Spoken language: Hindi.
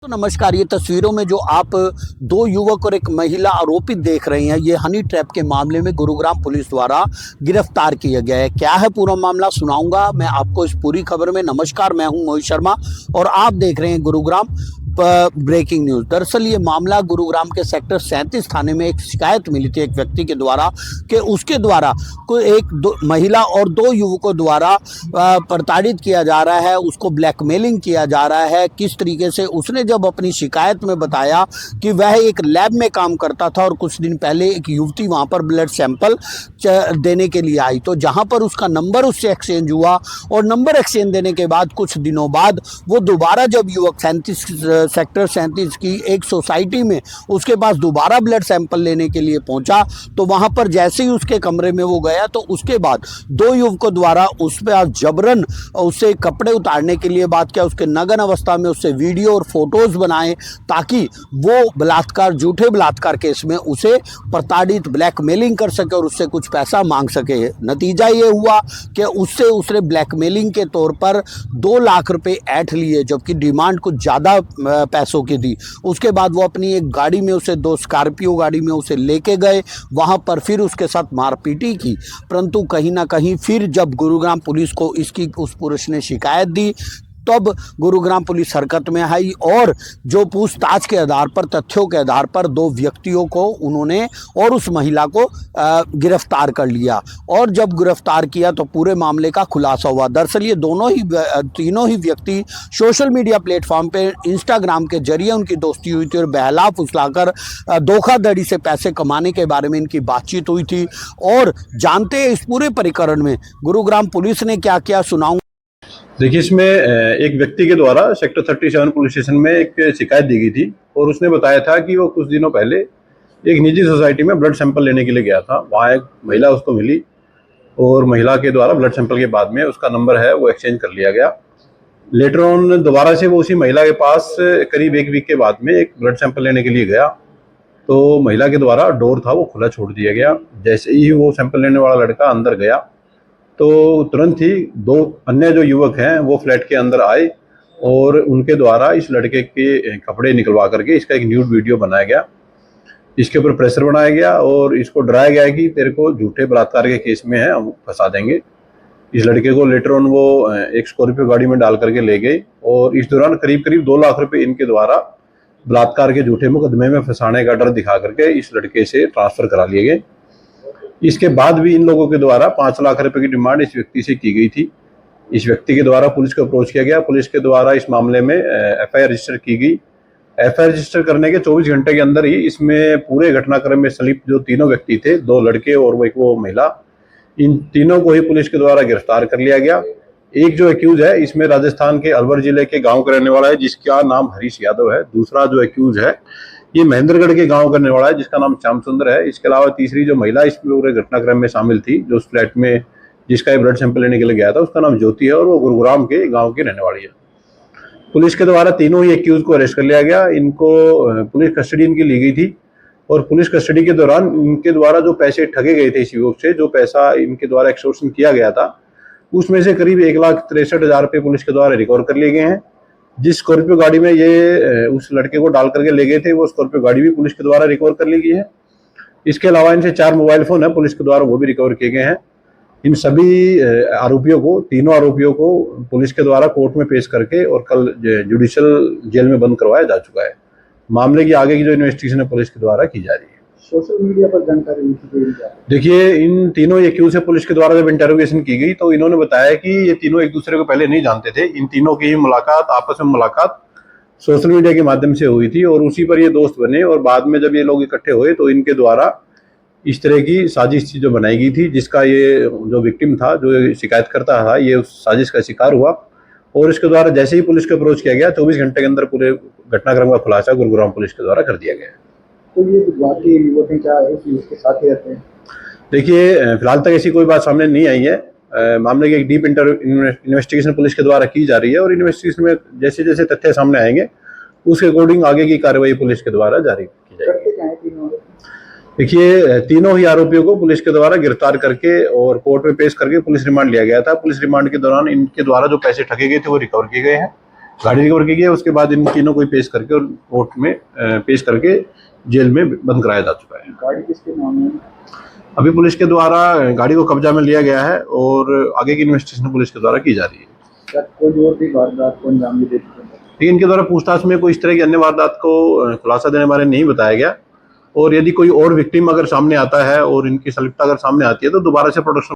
तो नमस्कार। ये तस्वीरों में जो आप दो युवक और एक महिला आरोपित देख रहे हैं, ये हनी ट्रैप के मामले में गुरुग्राम पुलिस द्वारा गिरफ्तार किया गया है। क्या है पूरा मामला, सुनाऊंगा मैं आपको इस पूरी खबर में। नमस्कार, मैं हूं मोहित शर्मा और आप देख रहे हैं गुरुग्राम ब्रेकिंग न्यूज। दरअसल ये मामला गुरुग्राम के सेक्टर 37 थाने में एक शिकायत मिली थी एक व्यक्ति के द्वारा कि उसके द्वारा दो महिला और दो युवकों द्वारा प्रताड़ित किया जा रहा है, उसको ब्लैकमेलिंग किया जा रहा है। किस तरीके से उसने जब अपनी शिकायत में बताया कि वह एक लैब में काम करता था और कुछ दिन पहले एक युवती वहां पर ब्लड सैंपल देने के लिए आई, तो जहां पर उसका नंबर उससे एक्सचेंज हुआ और नंबर एक्सचेंज देने के बाद कुछ दिनों बाद वो दोबारा जब युवक सेक्टर 37 की एक सोसाइटी में उसके पास दोबारा ब्लड सैंपल लेने के लिए पहुंचा, तो वहां पर जैसे ही उसके कमरे में वो गया तो उसके बाद दो युवकों द्वारा उस पर जबरन उससे कपड़े उतारने के लिए बात किया, उसके नग्न अवस्था में उससे वीडियो और फोटोज बनाए ताकि वो झूठे बलात्कार केस में उसे प्रताड़ित ब्लैकमेलिंग कर सके और उससे कुछ पैसा मांग सके। नतीजा ये हुआ कि उसने ब्लैकमेलिंग के तौर पर 2 लाख रुपए ऐंठ लिए, जबकि डिमांड कुछ ज़्यादा पैसों की थी। उसके बाद वो अपनी एक गाड़ी में उसे 2 स्कॉर्पियो गाड़ी में उसे लेके गए, वहाँ पर फिर उसके साथ मारपीटी की। परंतु कहीं ना कहीं फिर जब गुरुग्राम पुलिस को इसकी उस पुरुष ने शिकायत दी, तब गुरुग्राम पुलिस हरकत में आई और जो पूछताछ के आधार पर, तथ्यों के आधार पर 2 व्यक्तियों को उन्होंने और उस महिला को गिरफ्तार कर लिया। और जब गिरफ्तार किया तो पूरे मामले का खुलासा हुआ। दरअसल ये तीनों ही व्यक्ति सोशल मीडिया प्लेटफॉर्म पे इंस्टाग्राम के जरिए उनकी दोस्ती हुई थी और बहला फुसलाकर धोखाधड़ी से पैसे कमाने के बारे में इनकी बातचीत हुई थी। और जानते हैं इस पूरे प्रकरण में गुरुग्राम पुलिस ने क्या क्या सुनाऊं। देखिए, इसमें एक व्यक्ति के द्वारा सेक्टर 37 पुलिस स्टेशन में एक शिकायत दी गई थी और उसने बताया था कि वो कुछ दिनों पहले एक निजी सोसाइटी में ब्लड सैंपल लेने के लिए गया था। वहाँ एक महिला उसको मिली और महिला के द्वारा ब्लड सैंपल के बाद में उसका नंबर है वो एक्सचेंज कर लिया गया। लेटर ऑन दोबारा से वो उसी महिला के पास करीब 1 वीक के बाद में एक ब्लड सैंपल लेने के लिए गया, तो महिला के द्वारा डोर था वो खुला छोड़ दिया गया। जैसे ही वो सैंपल लेने वाला लड़का अंदर गया तो तुरंत ही 2 अन्य जो युवक हैं वो फ्लैट के अंदर आए और उनके द्वारा इस लड़के के कपड़े निकलवा करके इसका एक न्यूड वीडियो बनाया गया। इसके ऊपर प्रेशर बनाया गया और इसको डराया गया कि तेरे को झूठे बलात्कार के केस में है, हम फंसा देंगे। इस लड़के को लेटर ऑन वो एक स्कॉर्पियो गाड़ी में डाल करके ले गए और इस दौरान करीब 2 लाख रुपए इनके द्वारा बलात्कार के झूठे मुकदमे में फंसाने का डर दिखा करके इस लड़के से ट्रांसफर करा लिए गए। इसके बाद भी इन लोगों के द्वारा 5 लाख रुपए की डिमांड इस व्यक्ति से की गई थी। इस व्यक्ति के द्वारा पुलिस को अप्रोच किया गया। पुलिस के द्वारा इस मामले में एफआईआर रजिस्टर की गई। एफआईआर रजिस्टर करने के 24 घंटे के अंदर ही इसमें पूरे घटनाक्रम में संलिप्त जो 3 व्यक्ति थे, 2 लड़के और वो महिला, इन तीनों को ही पुलिस के द्वारा गिरफ्तार कर लिया गया। एक जो एक्यूज है इसमें राजस्थान के अलवर जिले के गाँव का रहने वाला है जिसका नाम हरीश यादव है। दूसरा जो एक्यूज है ये महेंद्रगढ़ के गांव करने वाला है जिसका नाम श्याम सुंदर है। इसके अलावा तीसरी जो महिला इस पूरे घटनाक्रम में शामिल थी, जो उस फ्लैट में जिसका ब्लड सैंपल लेने के लिए गया था, उसका नाम ज्योति है और वो गुरुग्राम के गांव की रहने वाली है। पुलिस के द्वारा तीनों ही एक्यूज को अरेस्ट कर लिया गया। इनको पुलिस कस्टडी इनकी ली गई थी और पुलिस कस्टडी के दौरान इनके द्वारा जो पैसे ठगे गए थे इस युवक से, जो पैसा इनके द्वारा एक्सटॉर्शन किया गया था, उसमें से करीब 1,63,000 रुपये पुलिस के द्वारा रिकवर कर लिए गए हैं। जिस स्कॉर्पियो गाड़ी में ये उस लड़के को डाल करके ले गए थे, वो स्कॉर्पियो गाड़ी भी पुलिस के द्वारा रिकवर कर ली गई है। इसके अलावा इनसे 4 मोबाइल फोन है पुलिस के द्वारा, वो भी रिकवर किए गए हैं। इन सभी आरोपियों को, तीनों आरोपियों को पुलिस के द्वारा कोर्ट में पेश करके और कल जुडिशियल जेल में बंद करवाया जा चुका है। मामले की आगे की जो इन्वेस्टिगेशन है पुलिस के द्वारा की जा रही है। सोशल मीडिया पर जानकारी देखिए, इन तीनों एक्यूज से पुलिस के द्वारा जब इंटरोगेशन की गई तो इन्होंने बताया कि ये तीनों एक दूसरे को पहले नहीं जानते थे। इन तीनों की आपस में मुलाकात सोशल मीडिया के माध्यम से हुई थी और उसी पर ये दोस्त बने और बाद में जब ये लोग इकट्ठे हुए तो इनके द्वारा इस तरह की साजिश जो बनाई गई थी, जिसका ये जो विक्टिम था, जो शिकायत करता था, ये उस साजिश का शिकार हुआ और इसके द्वारा जैसे ही पुलिस को अप्रोच किया गया 24 घंटे के अंदर पूरे घटनाक्रम का खुलासा गुरुग्राम पुलिस के द्वारा कर दिया गया। तो ये बाकी युवक क्या है कि उसके साथ ही रहते हैं? देखिए, फिलहाल तक ऐसी कोई बात सामने नहीं आई है। मामले की एक डीप इन्वेस्टिगेशन पुलिस के द्वारा की जा रही है और इन्वेस्टिगेशन में जैसे जैसे तथ्य सामने आएंगे उसके अकॉर्डिंग आगे की कार्रवाई पुलिस के द्वारा जारी की जाएगी। देखिए, तीनों ही आरोपियों को पुलिस के द्वारा गिरफ्तार करके और कोर्ट में पेश करके पुलिस रिमांड लिया गया था। पुलिस रिमांड के दौरान इनके द्वारा जो पैसे ठगे गए थे वो रिकवर किए गए हैं। गाड़ी रिकवर की गई है। उसके बाद इन तीनों को पेश करके और कोर्ट में पेश करके जेल में बंद कराया जा चुका है। गाड़ी किसके नाम है? अभी पुलिस के द्वारा गाड़ी को कब्जा में लिया गया है और आगे की इन्वेस्टिगेशन पुलिस के द्वारा की जा रही है। क्या कोई और भी वारदात को अंजाम भी दे चुके हैं? लेकिन इनके द्वारा पूछताछ में कोई इस तरह की अन्य वारदात को खुलासा देने बारे नहीं बताया गया, और यदि कोई और विक्टिम अगर सामने आता है और इनकी संलिप्तता अगर सामने आती है तो दोबारा से प्रोडक्शन